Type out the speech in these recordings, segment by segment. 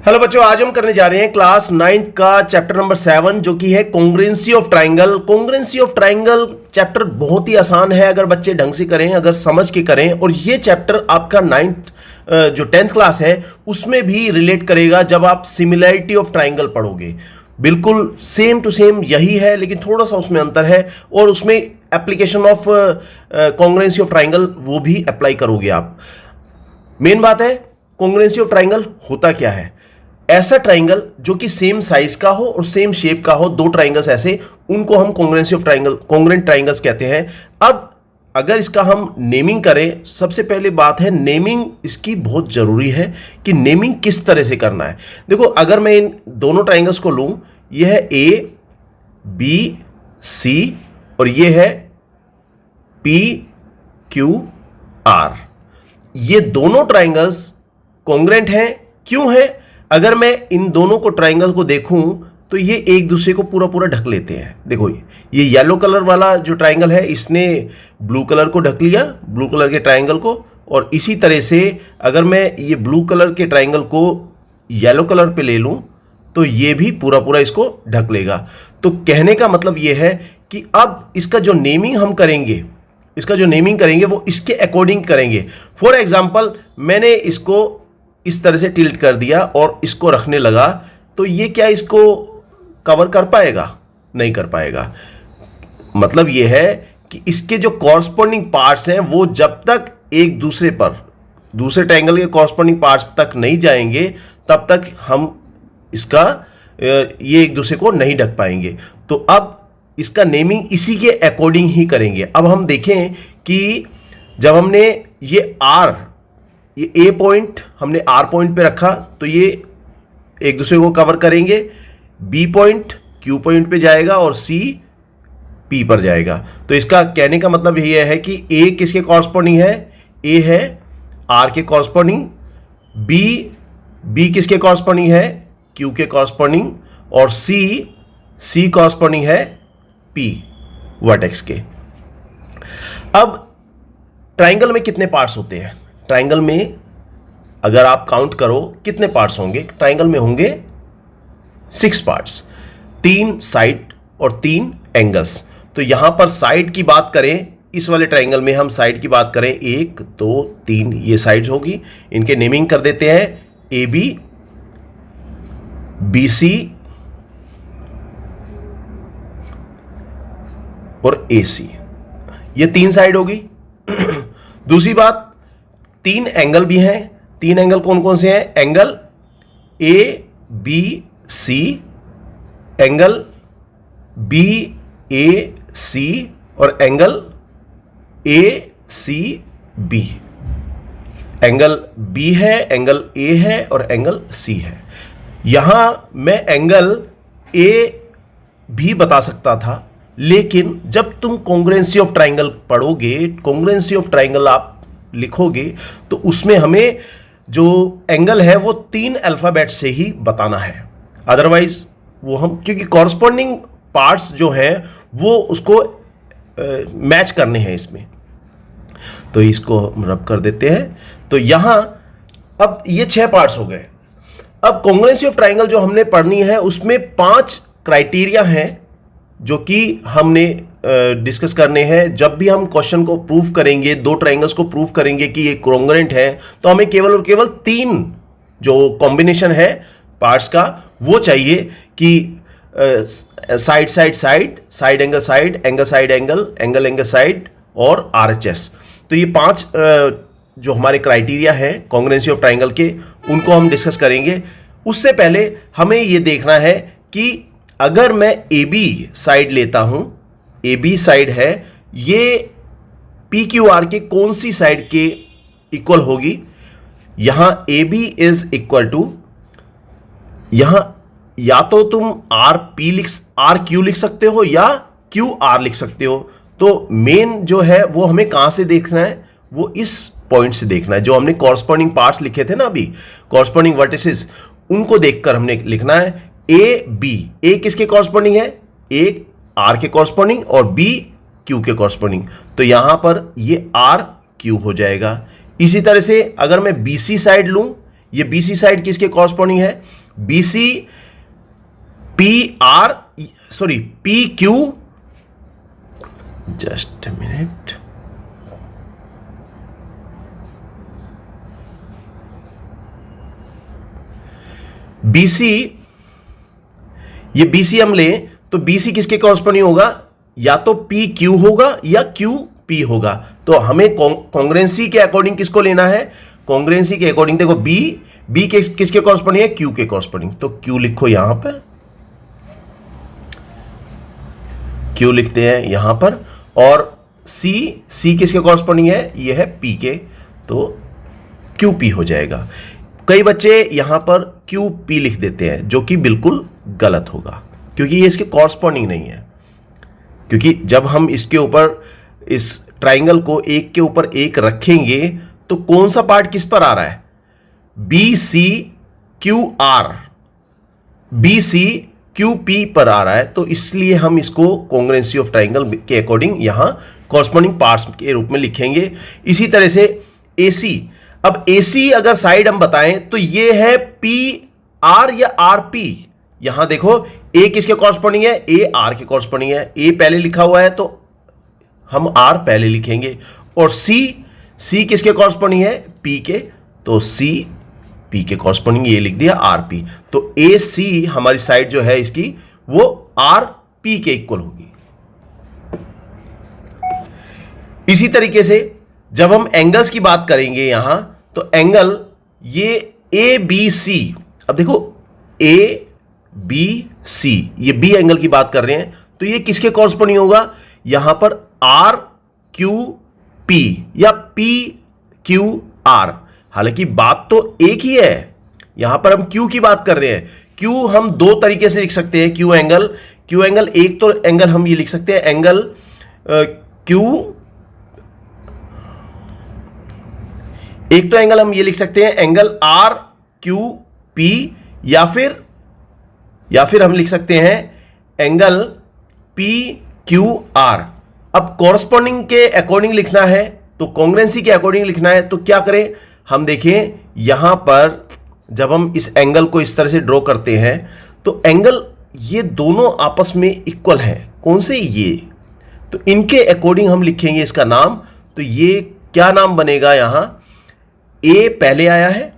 Hello बच्चों, आज हम करने जा रहे हैं क्लास 9th का चैप्टर नंबर 7 जो कि है congruency of triangle. Congruency of triangle chapter बहुत ही आसान है अगर बच्चे ढंग से करें, अगर समझ के करें। और ये चैप्टर आपका 9th जो 10th क्लास है उसमें भी रिलेट करेगा जब आप सिमिलैरिटी ऑफ ट्राइंगल पढ़ोगे। बिल्कुल सेम टू सेम यही है, लेकिन थोड़ा सा उसमें अंतर है और उसमें application of congruency of triangle वो भी अप्लाई करोगे आप। मेन बात है कॉन्ग्रुएंसी ऑफ ट्राइंगल होता क्या है। ऐसा ट्राइंगल जो कि सेम साइज का हो और सेम शेप का हो, दो ट्राइंगल्स ऐसे, उनको हम congruency of triangle, congruent triangles कहते हैं। अब अगर इसका हम नेमिंग करें, सबसे पहले बात है नेमिंग इसकी बहुत जरूरी है कि नेमिंग किस तरह से करना है। देखो, अगर मैं इन दोनों ट्राइंगल्स को लूं, यह है ए बी सी और यह है पी क्यू आर। ये दोनों ट्राइंगल्स कॉन्ग्रुएंट हैं। क्यों है? अगर मैं इन दोनों को ट्राइंगल को देखूं तो ये एक दूसरे को पूरा पूरा ढक लेते हैं। देखो, ये येलो कलर वाला जो ट्राइंगल है इसने ब्लू कलर को ढक लिया, ब्लू कलर के ट्राइंगल को। और इसी तरह से अगर मैं ये ब्लू कलर के ट्राइंगल को येलो कलर पे ले लूं तो ये भी पूरा पूरा इसको ढक लेगा। तो कहने का मतलब ये है कि अब इसका जो नेमिंग हम करेंगे, वो इसके अकॉर्डिंग करेंगे। फॉर एग्जाम्पल, मैंने इसको इस तरह से टिल्ट कर दिया और इसको रखने लगा, तो ये क्या इसको कवर कर पाएगा? नहीं कर पाएगा। मतलब ये है कि इसके जो कॉरस्पॉन्डिंग पार्ट्स हैं वो जब तक एक दूसरे पर, दूसरे ट्रायंगल के कॉरस्पॉन्डिंग पार्ट्स तक नहीं जाएंगे तब तक हम इसका ये एक दूसरे को नहीं ढक पाएंगे। तो अब इसका नेमिंग इसी के अकॉर्डिंग ही करेंगे। अब हम देखें कि जब हमने ये ए पॉइंट हमने आर पॉइंट पे रखा तो ये एक दूसरे को कवर करेंगे। बी पॉइंट क्यू पॉइंट पे जाएगा और सी पी पर जाएगा। तो इसका कहने का मतलब ये है कि ए किसके कॉरस्पॉन्डिंग है? ए है आर के कॉरस्पॉन्डिंग। बी किसके कॉरस्पॉन्डिंग है? क्यू के कॉरस्पॉन्डिंग। और सी कॉरस्पॉन्डिंग है पी वर्टेक्स के। अब ट्राइंगल में कितने पार्ट्स होते हैं? ट्राइंगल में अगर आप काउंट करो कितने पार्ट्स होंगे? ट्राइंगल में होंगे 6 पार्ट्स, 3 साइड और 3 एंगल्स। तो यहां पर साइड की बात करें, इस वाले ट्राइंगल में हम साइड की बात करें, 1 2 3 ये साइड्स होगी। इनके नेमिंग कर देते हैं ए बी सी और ए सी। ये 3 साइड होगी। दूसरी बात, 3 एंगल भी हैं। 3 एंगल कौन कौन से हैं? Angle A B C, angle B A C और angle A C B. Angle B है, एंगल ए है और एंगल सी है। यहां मैं एंगल ए भी बता सकता था, लेकिन जब तुम कॉन्ग्रुएंसी ऑफ ट्राइंगल पढ़ोगे, कॉन्ग्रुएंसी ऑफ ट्राइंगल आप लिखोगे तो उसमें हमें जो एंगल है वो 3 अल्फाबेट से ही बताना है। अदरवाइज वो हम, क्योंकि कॉरस्पॉन्डिंग पार्ट्स जो हैं वो उसको मैच करने हैं इसमें। तो इसको हम रब कर देते हैं। तो यहां अब ये 6 पार्ट्स हो गए। अब कॉन्ग्रुएंसी ऑफ ट्राइंगल जो हमने पढ़नी है उसमें 5 क्राइटेरिया हैं जो कि हमने डिस्कस करने हैं। जब भी हम क्वेश्चन को प्रूव करेंगे, 2 ट्राइंगल्स को प्रूव करेंगे कि ये कॉन्ग्रुएंट है, तो हमें केवल और केवल 3 जो कॉम्बिनेशन है पार्ट्स का वो चाहिए कि side side side, side angle side, angle side angle, angle angle side और आरएचएस। तो ये 5 जो हमारे क्राइटेरिया है कॉन्ग्रुएंसी ऑफ ट्राइंगल के, उनको हम डिस्कस करेंगे। उससे पहले हमें ये देखना है कि अगर मैं ए बी साइड लेता हूं, ए बी साइड है, ये पी क्यू आर के कौन सी साइड के इक्वल होगी? यहां A B is equal to, यहां या तो तुम आर क्यू लिख सकते हो या क्यू आर लिख सकते हो। तो मेन जो है वो हमें कहां से देखना है? वो इस पॉइंट से देखना है। जो हमने कॉरस्पॉन्डिंग पार्ट्स लिखे थे ना अभी, कॉरस्पॉन्डिंग वर्टिसेस, उनको देखकर हमने लिखना है ए बी। ए किसके कॉरस्पॉन्डिंग है? ए आर के कॉरस्पॉन्डिंग और बी क्यू के कॉरस्पॉन्डिंग। तो यहां पर ये आर क्यू हो जाएगा। इसी तरह से अगर मैं बी सी साइड लूं, ये बीसी साइड किसके कॉरस्पॉन्डिंग है? BC P R, sorry P Q, just a minute, BC, ये बीसी हम लें तो बीसी किसके कॉरस्पॉन्डिंग होगा? या तो पी क्यू होगा या क्यू पी होगा। तो हमें कॉन्ग्रुएंसी के अकॉर्डिंग किसको लेना है? कॉन्ग्रुएंसी के अकॉर्डिंग देखो बी किसके कॉरस्पॉन्डिंग है? क्यू के कॉरस्पॉन्डिंग। तो क्यू लिखो यहां पर, क्यू लिखते हैं यहां पर, और सी किसके कॉरस्पॉन्डिंग है? ये है पी के, तो क्यू पी हो जाएगा। कई बच्चे यहां पर क्यू पी लिख देते हैं, जो कि बिल्कुल गलत होगा, क्योंकि ये इसके कॉरस्पॉन्डिंग नहीं है। क्योंकि जब हम इसके ऊपर, इस ट्राइंगल को एक के ऊपर एक रखेंगे तो कौन सा पार्ट किस पर आ रहा है? B C Q R, B C Q P पर आ रहा है, तो इसलिए हम इसको कॉन्ग्रुएंसी ऑफ ट्राइंगल के अकॉर्डिंग यहां कॉरस्पॉन्डिंग पार्ट्स के रूप में लिखेंगे। इसी तरह से एसी, अब एसी अगर साइड हम बताएं तो ये है पी आर या आर पी। यहां देखो ए किसके कॉरस्पॉन्डिंग है? ए आर के कॉरस्पॉन्डिंग है। ए पहले लिखा हुआ है तो हम आर पहले लिखेंगे, और सी किसके कॉरस्पॉन्डिंग है? पी के, तो सी पी के कॉरस्पॉन्डिंग, ये लिख दिया आर पी। तो ए सी हमारी साइड जो है इसकी, वो आर पी के इक्वल होगी। इसी तरीके से जब हम एंगल्स की बात करेंगे यहां, तो एंगल ये ए बी सी, अब देखो ए बी सी, ये बी एंगल की बात कर रहे हैं, तो ये किसके कॉरस्पॉन्डिंग होगा? यहां पर आर क्यू पी या पी क्यू आर। हालांकि बात तो एक ही है, यहां पर हम क्यू की बात कर रहे हैं। क्यू हम दो तरीके से लिख सकते हैं, क्यू एंगल एक तो एंगल हम ये लिख सकते हैं एंगल क्यू, एक तो एंगल हम ये लिख सकते हैं एंगल आर क्यू पी, या फिर हम लिख सकते हैं एंगल पी क्यू आर। अब कॉरस्पॉन्डिंग के अकॉर्डिंग लिखना है, तो कॉन्ग्रुएंसी के अकॉर्डिंग लिखना है, तो क्या करें हम? देखें यहां पर जब हम इस एंगल को इस तरह से ड्रॉ करते हैं, तो एंगल ये दोनों आपस में इक्वल हैं। कौन से? ये, तो इनके अकॉर्डिंग हम लिखेंगे इसका नाम। तो ये क्या नाम बनेगा? यहां ए पहले आया है,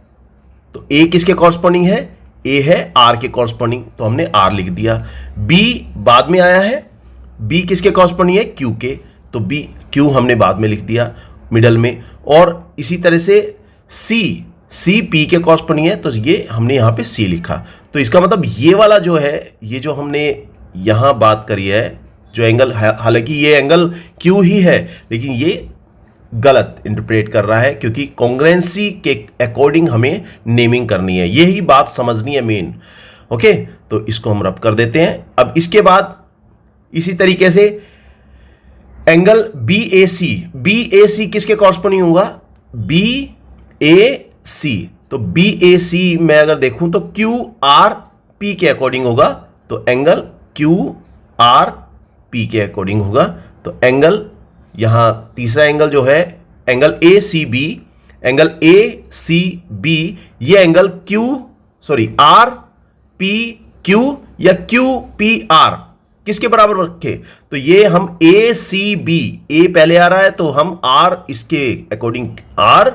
तो ए किसके कॉरस्पॉन्डिंग है? ए है आर के कॉरस्पॉन्डिंग, तो हमने आर लिख दिया। बी बाद में आया है, बी किसके कॉरस्पॉन्डिंग है? क्यू के, तो बी क्यू हमने बाद में लिख दिया मिडल में। और इसी तरह से सी पी के कॉरस्पॉन्डिंग है, तो ये हमने यहां पे सी लिखा। तो इसका मतलब ये वाला जो है, ये जो हमने यहां बात करी है, जो एंगल, हालांकि ये एंगल क्यू ही है, लेकिन ये गलत इंटरप्रेट कर रहा है, क्योंकि कॉन्ग्रुएंसी के अकॉर्डिंग हमें नेमिंग करनी है, यही बात समझनी है मेन। ओके, तो इसको हम रब कर देते हैं। अब इसके बाद इसी तरीके से एंगल बी ए सी किसके कॉरस्पॉन्डिंग होगा? बी ए सी, तो बी ए सी मैं अगर देखूं तो क्यू आर पी के अकॉर्डिंग होगा, तो एंगल क्यू आर पी के अकॉर्डिंग होगा। तो एंगल यहां तीसरा एंगल जो है एंगल ए सी बी, ये एंगल आर पी क्यू या क्यू पी आर किसके बराबर रखे? तो ये हम ए सी बी, ए पहले आ रहा है तो हम आर इसके अकॉर्डिंग आर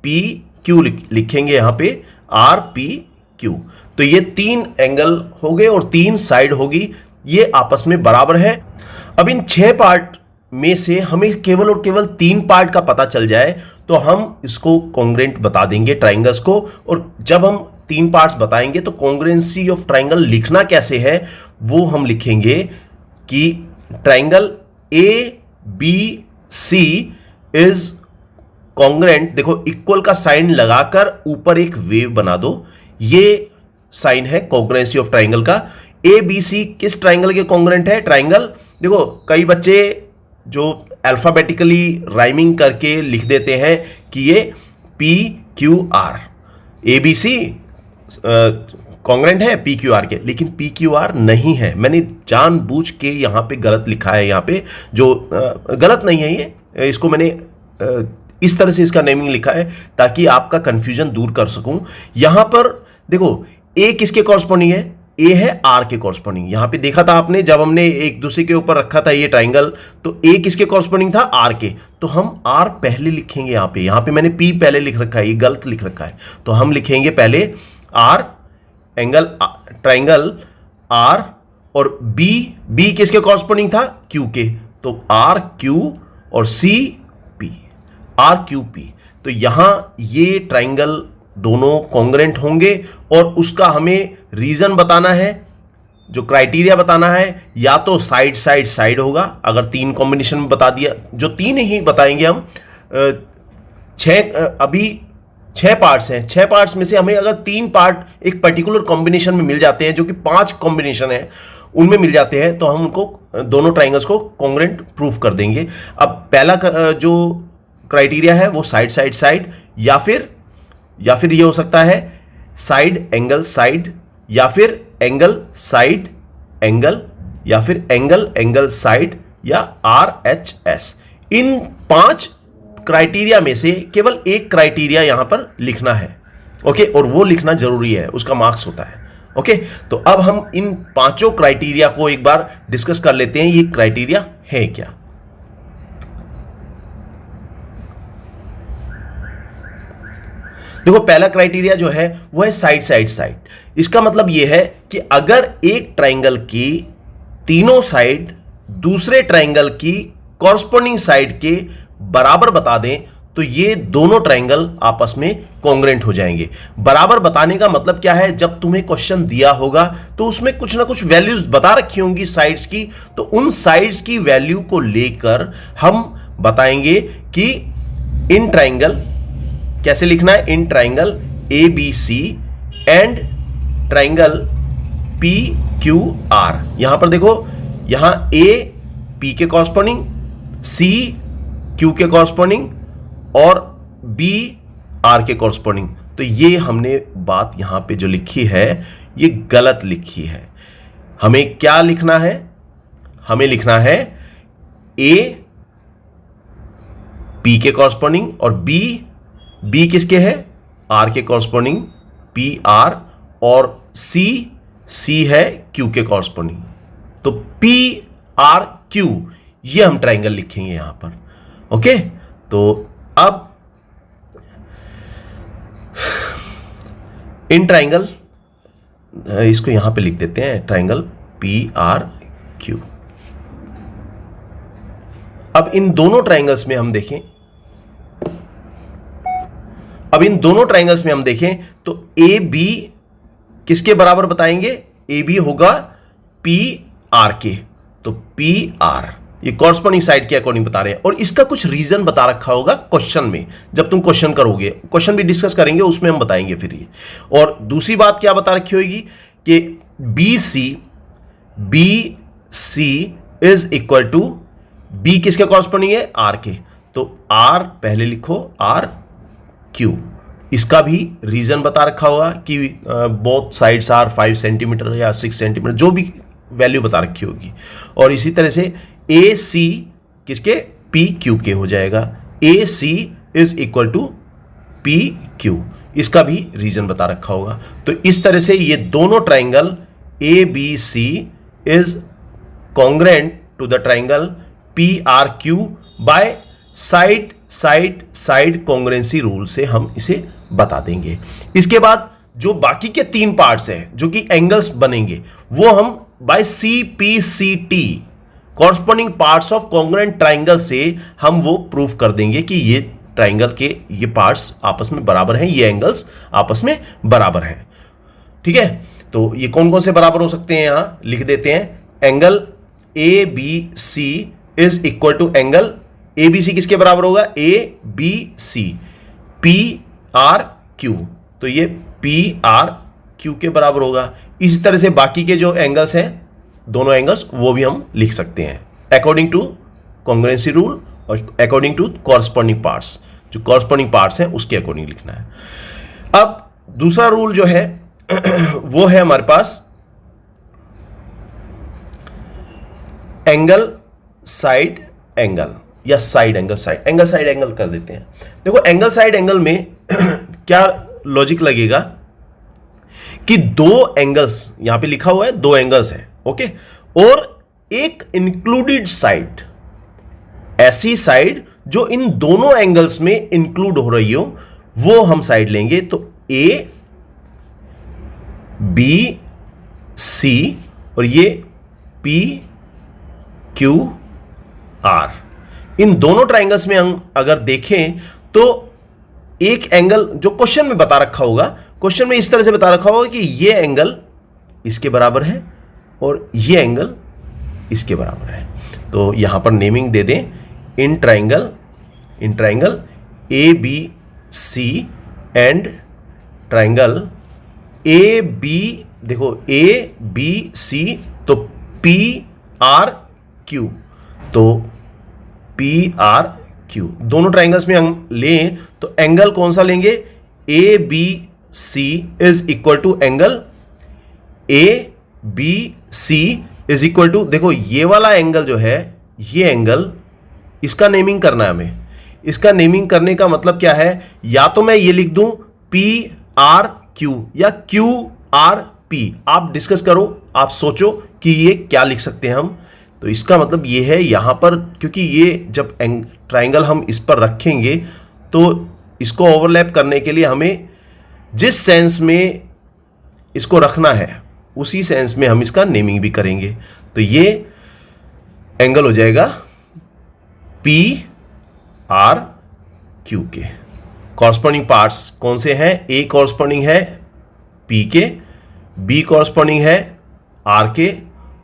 पी क्यू लिखेंगे, यहां पे आर पी क्यू। तो ये तीन एंगल हो गए और तीन साइड होगी, ये आपस में बराबर है। अब इन 6 पार्ट में से हमें केवल और केवल 3 पार्ट का पता चल जाए तो हम इसको कॉन्ग्रुएंट बता देंगे ट्राइंगल्स को। और जब हम 3 पार्ट्स बताएंगे तो कॉन्ग्रुएंसी ऑफ ट्राइंगल लिखना कैसे है वो हम लिखेंगे कि triangle A B C is congruent. देखो इक्वल का साइन लगाकर ऊपर एक वेव बना दो, ये साइन है कॉन्ग्रुएंसी ऑफ ट्राइंगल का। ए बी सी किस ट्राइंगल के कॉन्ग्रुएंट है? ट्राइंगल, देखो कई बच्चे जो अल्फाबेटिकली राइमिंग करके लिख देते हैं कि ये P Q R, A B C congruent है पी क्यू आर के, लेकिन पी क्यू आर नहीं है। मैंने जानबूझ के यहां पे गलत लिखा है, यहां पे जो गलत नहीं है ये, इसको मैंने इस तरह से इसका नेमिंग लिखा है ताकि आपका कंफ्यूजन दूर कर सकूं। यहां पर देखो ए किसके कॉरस्पॉन्डिंग है, ए है आर के कॉरस्पॉन्डिंग। यहां पे देखा था आपने जब हमने एक दूसरे के ऊपर रखा था ये ट्राइंगल, तो ए किसके कॉरस्पॉन्डिंग था, आर के। तो हम आर पहले लिखेंगे, यहां पे मैंने पी पहले लिख रखा है, ये गलत लिख रखा है, तो हम लिखेंगे पहले आर एंगल ट्राइंगल आर, और बी किसके कॉरस्पॉन्डिंग था, क्यू के, तो आर क्यू और C P, R Q P. तो यहां ये ट्राइंगल दोनों कॉन्ग्रेंट होंगे और उसका हमें रीजन बताना है, जो क्राइटेरिया बताना है, या तो साइड साइड साइड होगा, अगर तीन कॉम्बिनेशन में बता दिया, जो तीन ही बताएंगे हम, अभी 6 पार्ट्स हैं, 6 पार्ट्स में से हमें अगर 3 पार्ट एक पर्टिकुलर कॉम्बिनेशन में मिल जाते हैं, जो कि 5 कॉम्बिनेशन है उनमें मिल जाते हैं, तो हम उनको दोनों ट्राइंगल्स को कॉन्ग्रेंट प्रूफ कर देंगे। अब पहला जो क्राइटेरिया है वो साइड साइड साइड, या फिर ये हो सकता है साइड एंगल साइड, या फिर एंगल साइड एंगल, या फिर एंगल एंगल साइड, या RHS। इन 5 क्राइटेरिया में से केवल एक क्राइटेरिया यहां पर लिखना है, ओके, और वो लिखना जरूरी है, उसका मार्क्स होता है, ओके। तो अब हम इन 5 क्राइटेरिया को एक बार डिस्कस कर लेते हैं, ये क्राइटेरिया है क्या। देखो पहला क्राइटेरिया जो है वो है साइड साइड साइड। इसका मतलब यह है कि अगर एक ट्राइंगल की तीनों साइड दूसरे ट्राइंगल की कॉरस्पॉन्डिंग साइड के बराबर बता दें, तो ये दोनों ट्राइंगल आपस में कॉन्ग्रेंट हो जाएंगे। बराबर बताने का मतलब क्या है, जब तुम्हें क्वेश्चन दिया होगा तो उसमें कुछ ना कुछ वैल्यूज बता रखी होंगी साइड्स की, तो उन साइड्स की वैल्यू को लेकर हम बताएंगे कि इन ट्राइंगल कैसे लिखना है, इन triangle ABC and triangle PQR। यहां पर देखो, यहां A P के कॉरस्पॉन्डिंग, C Q के कॉरस्पॉन्डिंग और B R के कॉरस्पॉन्डिंग। तो ये हमने बात यहां पे जो लिखी है ये गलत लिखी है। हमें क्या लिखना है, हमें लिखना है A P के कॉरस्पॉन्डिंग और B किसके है, R के कॉरस्पॉन्डिंग PR, और C है Q के कॉरस्पॉन्डिंग। तो PRQ ये हम ट्राइंगल लिखेंगे यहां पर, ओके। तो अब इन ट्राइंगल, इसको यहां पे लिख देते हैं ट्राइंगल PRQ। अब इन दोनों ट्राइंगल्स में हम देखें, तो AB किसके बराबर बताएंगे, AB होगा PR के, तो PR ये कॉरस्पॉन्डिंग साइड के अकॉर्डिंग बता रहे हैं, और इसका कुछ रीजन बता रखा होगा क्वेश्चन में। जब तुम क्वेश्चन करोगे, क्वेश्चन भी डिस्कस करेंगे, उसमें हम बताएंगे फिर ये। और दूसरी बात क्या बता रखी होगी कि BC is equal to, B किसके कॉरस्पॉन्डिंग है, R के, तो R पहले लिखो, RQ। इसका भी रीजन बता रखा होगा कि बोथ साइड्स आर 5 सेंटीमीटर या 6 सेंटीमीटर, जो भी वैल्यू बता रखी होगी। और इसी तरह से AC किसके, PQ के हो जाएगा, AC is equal to PQ, इसका भी रीजन बता रखा होगा। तो इस तरह से ये दोनों triangle ABC is congruent to the triangle PRQ by side side side congruency rule से हम इसे बता देंगे। इसके बाद जो बाकी के 3 पार्ट्स हैं जो कि एंगल्स बनेंगे, वो हम by CPCT corresponding parts of congruent triangle से हम वो प्रूफ कर देंगे कि ये ट्राइंगल के ये पार्ट्स आपस में बराबर हैं, ये एंगल्स आपस में बराबर हैं, ठीक है। तो ये कौन कौन से बराबर हो सकते हैं, यहां लिख देते हैं। Angle ABC is equal to angle ABC किसके बराबर होगा, ABC PRQ, तो ये PRQ के बराबर होगा। इसी तरह से बाकी के जो एंगल्स हैं, दोनों एंगल्स, वो भी हम लिख सकते हैं अकॉर्डिंग टू कॉन्ग्रेंसी रूल और अकॉर्डिंग टू कॉरस्पॉन्डिंग पार्ट्स। जो कॉरस्पॉन्डिंग पार्ट्स हैं उसके अकॉर्डिंग लिखना है। अब दूसरा रूल जो है वो है हमारे पास एंगल साइड एंगल। या साइड एंगल, साइड एंगल कर देते हैं। देखो एंगल साइड एंगल में क्या लॉजिक लगेगा कि दो एंगल्स, यहां पे लिखा हुआ है दो एंगल्स है, ओके, और एक इंक्लूडेड साइड, ऐसी साइड जो इन दोनों एंगल्स में इंक्लूड हो रही हो, वो हम साइड लेंगे। तो ए बी सी और ये पी क्यू आर, इन दोनों ट्राइंगल्स में हम अगर देखें तो एक एंगल जो क्वेश्चन में बता रखा होगा, क्वेश्चन में इस तरह से बता रखा होगा कि ये एंगल इसके बराबर है और ये एंगल इसके बराबर है। तो यहां पर नेमिंग दे दें in triangle A B C and triangle A B, देखो ए बी सी तो पी आर क्यू, तो पी आर क्यू दोनों ट्राइंगल्स में हम लें तो एंगल कौन सा लेंगे, A B C is equal to angle A B C is equal to, देखो ये वाला एंगल जो है, ये एंगल, इसका नेमिंग करना है हमें। इसका नेमिंग करने का मतलब क्या है, या तो मैं ये लिख दूं पी आर क्यू या क्यू आर पी, आप डिस्कस करो, आप सोचो कि ये क्या लिख सकते हैं हम। तो इसका मतलब ये है यहां पर, क्योंकि ये जब ट्राइंगल हम इस पर रखेंगे तो इसको ओवरलैप करने के लिए हमें जिस सेंस में इसको रखना है उसी सेंस में हम इसका नेमिंग भी करेंगे। तो ये एंगल हो जाएगा पी आर क्यू के। कॉरस्पॉन्डिंग पार्ट्स कौन से हैं, ए कॉरस्पॉन्डिंग है पी के, बी कॉरस्पॉन्डिंग है आर के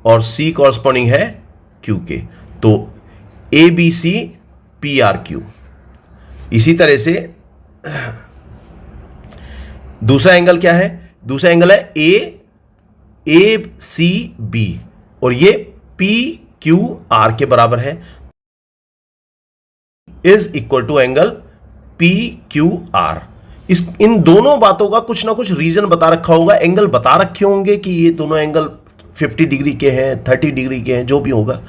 और सी कॉरस्पॉन्डिंग है क्यू के। तो A B C P R Q. इसी तरह से दूसरा एंगल क्या है, दूसरा एंगल है ए सी बी और ये पी क्यू आर के बराबर है, is equal to angle P Q R. इन दोनों बातों का कुछ ना कुछ रीजन बता रखा होगा, एंगल बता रखे होंगे कि ये दोनों एंगल 50 डिग्री के हैं, 30 डिग्री के हैं, जो भी होगा,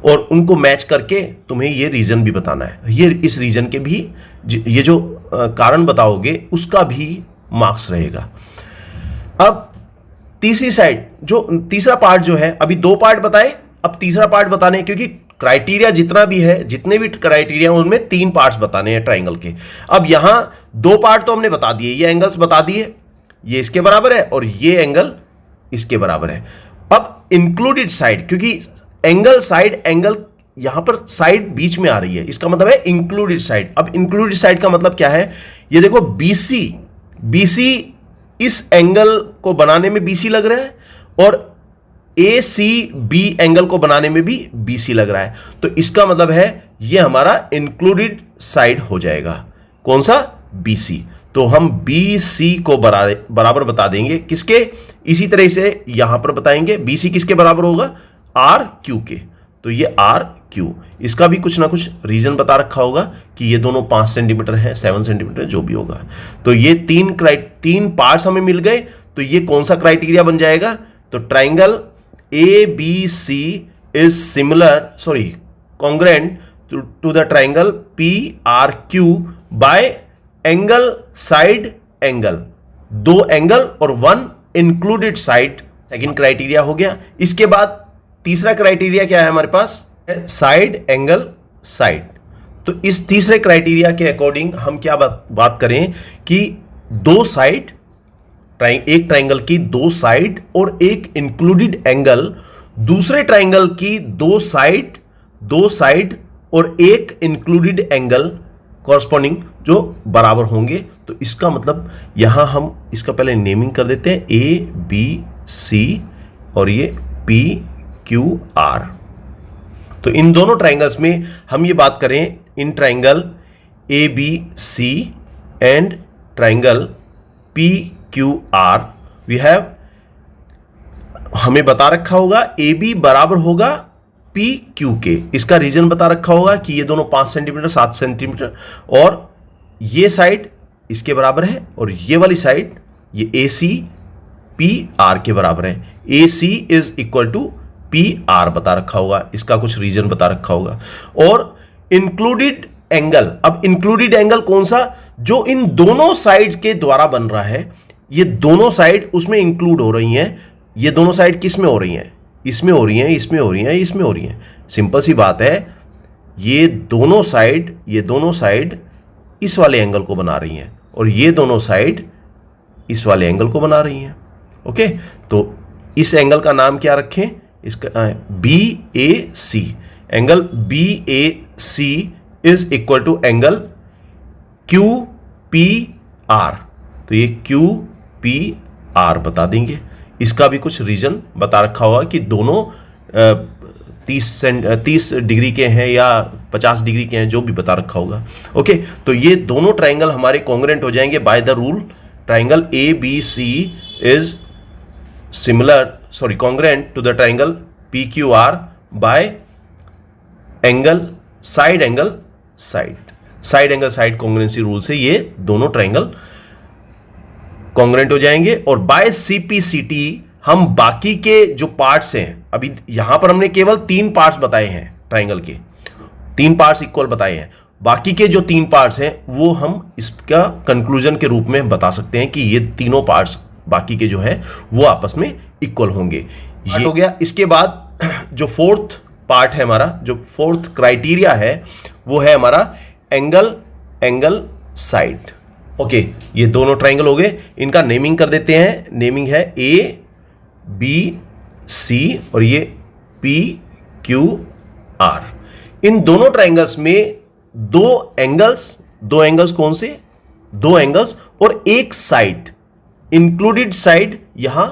और उनको मैच करके तुम्हें ये रीजन भी बताना है। ये इस रीजन के भी, ये जो कारण बताओगे उसका भी मार्क्स रहेगा। अब तीसरी साइड, जो तीसरा पार्ट जो है, अभी दो पार्ट बताए, अब तीसरा पार्ट बताने, क्योंकि क्राइटेरिया जितना भी है, जितने भी क्राइटेरिया उनमें 3 पार्ट्स बताने हैं ट्राइंगल के। अब यहां 2 पार्ट तो हमने बता दिए, ये एंगल्स बता दिए, ये इसके बराबर है और ये एंगल इसके बराबर है। अब इंक्लूडेड साइड, क्योंकि एंगल साइड एंगल यहां पर साइड बीच में आ रही है, इसका मतलब है इंक्लूडेड साइड। अब इंक्लूडेड साइड का मतलब क्या है, ये देखो बीसी इस एंगल को बनाने में बीसी लग रहा है और ए सी बी एंगल को बनाने में भी बीसी लग रहा है। तो इसका मतलब है ये हमारा इंक्लूडेड साइड हो जाएगा, कौन सा, बीसी। तो हम बीसी को बराबर बता देंगे किसके, इसी तरह से यहां पर बताएंगे बीसी किसके बराबर होगा, आर क्यू के। तो ये आर क्यू, इसका भी कुछ ना कुछ रीजन बता रखा होगा कि ये दोनों 5 सेंटीमीटर है, 7 सेंटीमीटर, जो भी होगा। तो ये तीन पार्ट्स हमें मिल गए। तो ये कौन सा क्राइटेरिया बन जाएगा, तो triangle A B C is similar, sorry, congruent to the triangle P R Q by angle side angle, 2 angle और 1 इंक्लूडेड साइड। सेकेंड क्राइटेरिया हो गया। इसके बाद तीसरा क्राइटेरिया क्या है हमारे पास, साइड एंगल साइड। तो इस तीसरे क्राइटेरिया के अकॉर्डिंग हम क्या बात करें कि 2 साइड, एक ट्राइंगल की 2 साइड और एक इंक्लूडेड एंगल दूसरे ट्राइंगल की 2 साइड और एक इंक्लूडेड एंगल कॉरस्पॉन्डिंग जो बराबर होंगे। तो इसका मतलब यहां हम इसका पहले नेमिंग कर देते हैं, ए बी सी और ये पी क्यू आर। तो इन दोनों ट्राइंगल्स में हम ये बात करें, in triangle A B C and triangle P Q R, we have, हमें बता रखा होगा ए बी बराबर होगा पी क्यू के। इसका रीजन बता रखा होगा कि ये दोनों 5 सेंटीमीटर 7 सेंटीमीटर और ये साइड इसके बराबर है और ये वाली साइड ये ए सी पी आर के बराबर है। A C is equal to P R बता रखा होगा, इसका कुछ रीजन बता रखा होगा। और इंक्लूडेड एंगल, अब इंक्लूडेड एंगल कौन सा, जो इन दोनों साइड के द्वारा बन रहा है, ये दोनों साइड उसमें इंक्लूड हो रही हैं। ये दोनों साइड किस में हो रही हैं, इसमें हो रही हैं, इसमें हो रही हैं, इसमें हो रही हैं। सिंपल सी बात है, ये दोनों साइड इस वाले एंगल को बना रही हैं और ये दोनों साइड इस वाले एंगल को बना रही हैं। ओके, तो इस एंगल का नाम क्या रखें, इसका BAC। Angle BAC is equal to angle QPR। तो ये QPR बता देंगे। इसका भी कुछ रीजन बता रखा होगा कि दोनों 30 डिग्री के हैं या 50 डिग्री के हैं, जो भी बता रखा होगा। ओके, तो ये दोनों ट्राइंगल हमारे कॉन्ग्रुएंट हो जाएंगे by the rule triangle ABC is congruent to the triangle PQR by angle side congruency rule से ये दोनों ट्राइंगल कॉन्ग्रुएंट हो जाएंगे। और बाय CPCT हम बाकी के जो पार्ट्स हैं, अभी यहां पर हमने केवल 3 पार्ट्स बताए हैं ट्राइंगल के, 3 पार्ट्स इक्वल बताए हैं। बाकी के जो 3 पार्ट्स हैं वो हम इसका कंक्लूजन के रूप में बता सकते हैं कि ये तीनों पार्ट्स बाकी के जो है वो आपस में इक्वल होंगे। ये हो गया। इसके बाद जो फोर्थ पार्ट है हमारा, जो फोर्थ क्राइटेरिया है, वो है हमारा एंगल साइड। ओके, ये दोनों ट्राइंगल हो गए, इनका नेमिंग कर देते हैं। नेमिंग है ABC और ये PQR। इन दोनों ट्राइंगल्स में दो एंगल्स कौन से, 2 एंगल्स और एक साइड, इंक्लूडेड साइड यहां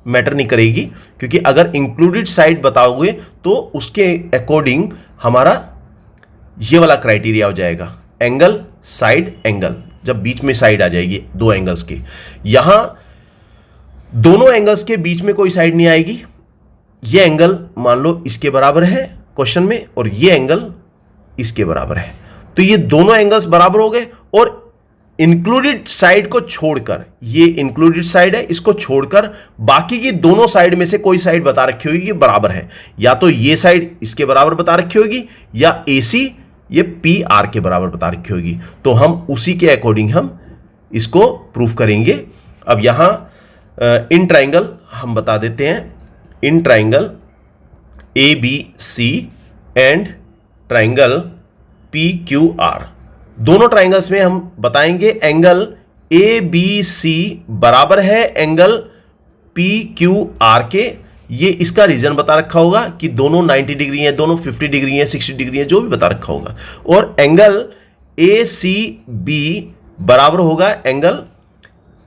मैटर नहीं करेगी, क्योंकि अगर इंक्लूडेड साइड बताओगे तो उसके अकॉर्डिंग हमारा ये वाला क्राइटेरिया हो जाएगा एंगल साइड एंगल, जब बीच में साइड आ जाएगी 2 एंगल्स की। यहां दोनों एंगल्स के बीच में कोई साइड नहीं आएगी। ये एंगल मान लो इसके बराबर है क्वेश्चन में, और ये एंगल इसके बराबर है, तो ये दोनों एंगल्स बराबर हो गए। और इंक्लूडेड साइड को छोड़कर, ये इंक्लूडेड साइड है, इसको छोड़कर बाकी की दोनों साइड में से कोई साइड बता रखी होगी कि बराबर है, या तो ये साइड इसके बराबर बता रखी होगी या AC ये PR के बराबर बता रखी होगी। तो हम उसी के अकॉर्डिंग हम इसको प्रूफ करेंगे। अब यहां इन ट्राइंगल हम बता देते हैं, इन triangle ABC and triangle PQR, दोनों ट्राइंगल्स में हम बताएंगे एंगल ABC बराबर है एंगल PQR के। ये इसका रीजन बता रखा होगा कि दोनों 90 डिग्री हैं, दोनों 50 डिग्री हैं, 60 डिग्री हैं, जो भी बता रखा होगा। और एंगल ACB बराबर होगा एंगल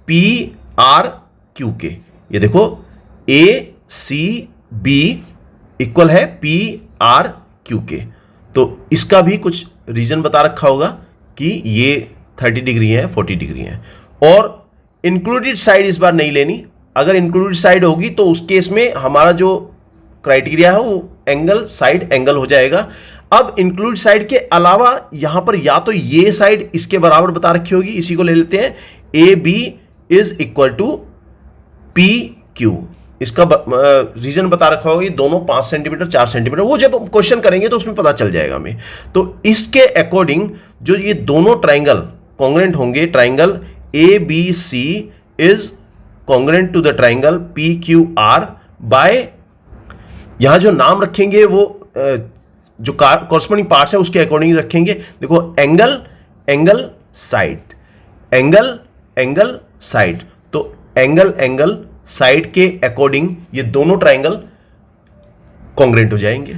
PRQ के। ये देखो ACB इक्वल है PRQ के, तो इसका भी कुछ रीजन बता रखा होगा कि ये 30 डिग्री है, 40 डिग्री है। और इंक्लूडेड साइड इस बार नहीं लेनी, अगर इंक्लूडेड साइड होगी तो उस केस में हमारा जो क्राइटेरिया है वो एंगल साइड एंगल हो जाएगा। अब इंक्लूड साइड के अलावा यहां पर या तो ये साइड इसके बराबर बता रखी होगी, इसी को ले लेते हैं, AB is equal to PQ। इसका रीजन बता रखा होगा, दोनों 5 सेंटीमीटर 4 सेंटीमीटर, वो जब क्वेश्चन करेंगे तो उसमें पता चल जाएगा हमें। तो इसके अकॉर्डिंग जो ये दोनों ट्राइंगल कॉन्ग्रुएंट होंगे, triangle ABC is congruent to the triangle PQR by, यहां जो नाम रखेंगे वो जो कॉरस्पॉन्डिंग पार्ट्स है उसके अकॉर्डिंग रखेंगे। देखो एंगल साइड, तो एंगल साइड के अकॉर्डिंग ये दोनों ट्राइंगल कॉन्ग्रुएंट हो जाएंगे।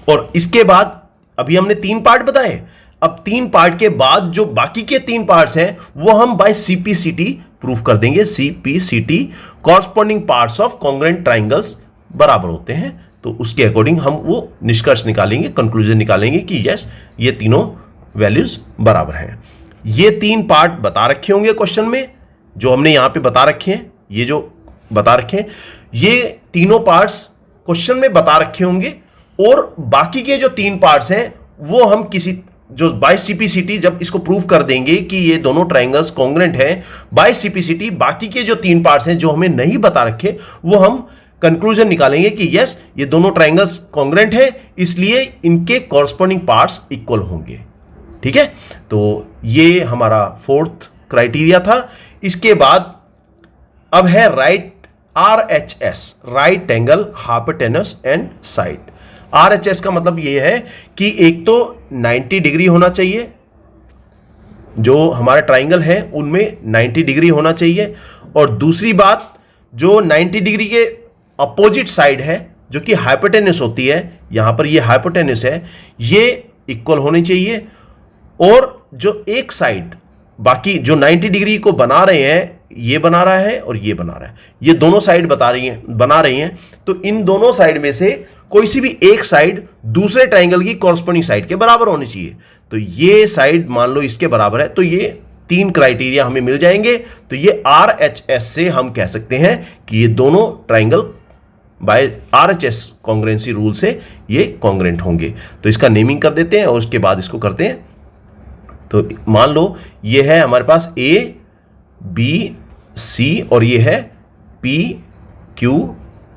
और इसके बाद अभी हमने 3 पार्ट बताए, अब 3 पार्ट के बाद जो बाकी के 3 पार्ट्स हैं वो हम बाय CPCT प्रूफ कर देंगे। CPCT corresponding parts of congruent triangles बराबर होते हैं, तो उसके अकॉर्डिंग हम वो निष्कर्ष निकालेंगे, कंक्लूजन निकालेंगे कि यस ये तीनों वैल्यूज बराबर हैं। ये 3 पार्ट बता रखे होंगे क्वेश्चन में, जो हमने यहां पे बता रखे हैं, ये जो बता रखे हैं ये तीनों पार्ट्स क्वेश्चन में बता रखे होंगे। और बाकी के जो 3 पार्ट्स हैं वो हम किसी जो बाय CPCT जब इसको प्रूव कर देंगे कि ये दोनों ट्राइंगल्स कॉन्ग्रुएंट हैं, बाय CPCT बाकी के जो 3 पार्ट्स हैं जो हमें नहीं बता रखे वो हम कंक्लूजन निकालेंगे कि यस ये दोनों ट्राइंगल्स कॉन्ग्रेंट है, इसलिए इनके कॉरस्पॉन्डिंग पार्ट्स इक्वल होंगे। ठीक है, तो ये हमारा फोर्थ क्राइटेरिया था। इसके बाद अब है right RHS, right angle hypotenuse and side. RHS का मतलब ये है कि एक तो 90 डिग्री होना चाहिए, जो हमारा ट्राइंगल है उनमें 90 डिग्री होना चाहिए, और दूसरी बात जो 90 डिग्री के अपोजिट साइड है जो कि हाइपोटेनस होती है, यहां पर ये हाइपोटेनस है, ये इक्वल होनी चाहिए। और जो एक साइड बाकी जो 90 डिग्री को बना रहे हैं, ये बना रहा है और ये बना रहा है, ये दोनों साइड बना रही हैं, तो इन दोनों साइड में से कोई सी भी एक साइड दूसरे ट्राइंगल की कॉरस्पॉन्डिंग साइड के बराबर होनी चाहिए। तो ये साइड मान लो इसके बराबर है, तो ये 3 क्राइटेरिया हमें मिल जाएंगे। तो ये RHS से हम कह सकते हैं कि ये दोनों triangle by RHS congruency rule से ये कॉन्ग्रेंट होंगे। तो इसका नेमिंग कर देते हैं और उसके बाद इसको करते हैं। तो मान लो ये है हमारे पास A B C और ये है P Q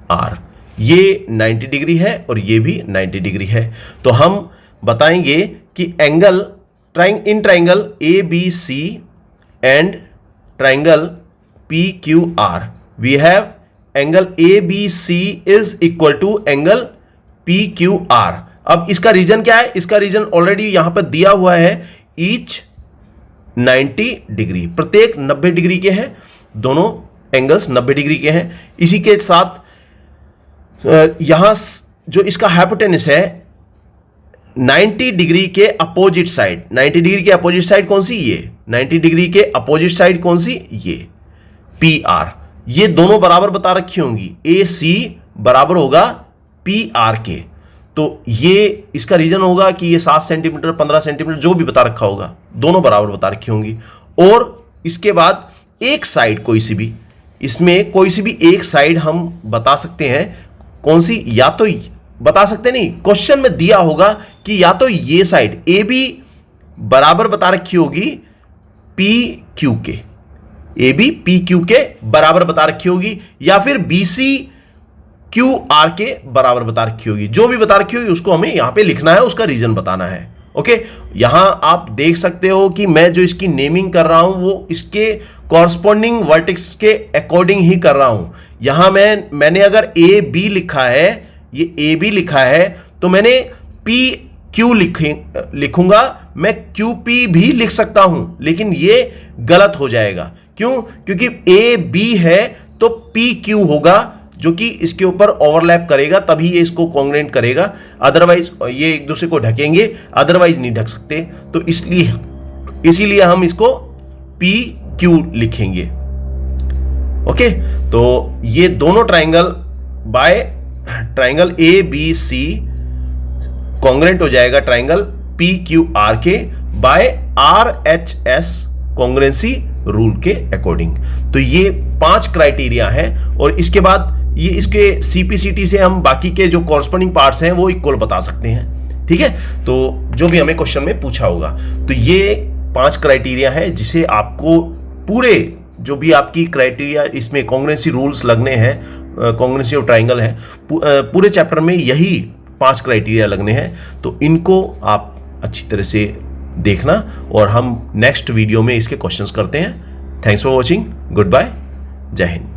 R, ये 90 डिग्री है और ये भी 90 डिग्री है। तो हम बताएंगे कि angle in triangle ABC and triangle PQR we have angle ABC is equal to angle PQR। अब इसका रीजन क्या है? इसका रीजन ऑलरेडी यहां पर दिया हुआ है, ईच 90 डिग्री, प्रत्येक 90 डिग्री के हैं, दोनों एंगल्स 90 डिग्री के हैं। इसी के साथ यहां जो इसका हाइपोटेनस है 90 डिग्री के अपोजिट साइड, 90 डिग्री के अपोजिट साइड कौन सी? ये 90 डिग्री के अपोजिट साइड कौन सी? ये PR। ये दोनों बराबर बता रखी होंगी, AC बराबर होगा PR के। तो ये इसका रीजन होगा कि ये 7 सेंटीमीटर 15 सेंटीमीटर जो भी बता रखा होगा, दोनों बराबर बता रखी होंगी। और इसके बाद एक साइड कोई सी भी, इसमें कोई सी भी एक साइड हम बता सकते हैं, कौन सी? या तो बता सकते नहीं, क्वेश्चन में दिया होगा कि या तो ये साइड AB बराबर बता रखी होगी PQ के, AB PQ के बराबर बता रखी होगी, या फिर BC QR के बराबर बता रखी होगी। जो भी बता रखी होगी उसको हमें यहां पे लिखना है, उसका रीजन बताना है। ओके, यहां आप देख सकते हो कि मैं जो इसकी नेमिंग कर रहा हूं वो इसके कॉरस्पॉन्डिंग वर्टेक्स के अकॉर्डिंग ही कर रहा हूं। यहां मैंने अगर AB लिखा है, ये AB लिखा है, तो मैंने PQ लिखूंगा, मैं QP भी लिख सकता हूं, लेकिन ये गलत हो जाएगा। क्यों? क्योंकि AB है तो PQ होगा, जो कि इसके ऊपर ओवरलैप करेगा, तभी ये इसको कॉन्ग्रेंट करेगा, अदरवाइज ये एक दूसरे को ढकेंगे, अदरवाइज नहीं ढक सकते। तो इसीलिए हम इसको PQ लिखेंगे। ओके, तो ये दोनों triangle by triangle ABC congruent हो जाएगा ट्राइंगल PQR के बाय RHS कॉन्ग्रेंसी रूल के अकॉर्डिंग। तो ये 5 क्राइटेरिया हैं, और इसके बाद ये इसके CPCT से हम बाकी के जो कॉरस्पॉन्डिंग पार्ट्स हैं वो इक्वल बता सकते हैं। ठीक है, तो जो भी हमें क्वेश्चन में पूछा होगा, तो ये 5 क्राइटेरिया है जिसे आपको पूरे जो भी आपकी क्राइटेरिया इसमें कॉन्ग्रेंसी रूल्स लगने हैं, कॉन्ग्रेंसी ऑफ ट्राइंगल है, पूरे चैप्टर में यही 5 क्राइटेरिया लगने हैं। तो इनको आप अच्छी तरह से देखना, और हम नेक्स्ट वीडियो में इसके क्वेश्चंस करते हैं। Thanks for watching, good bye, जय हिंद।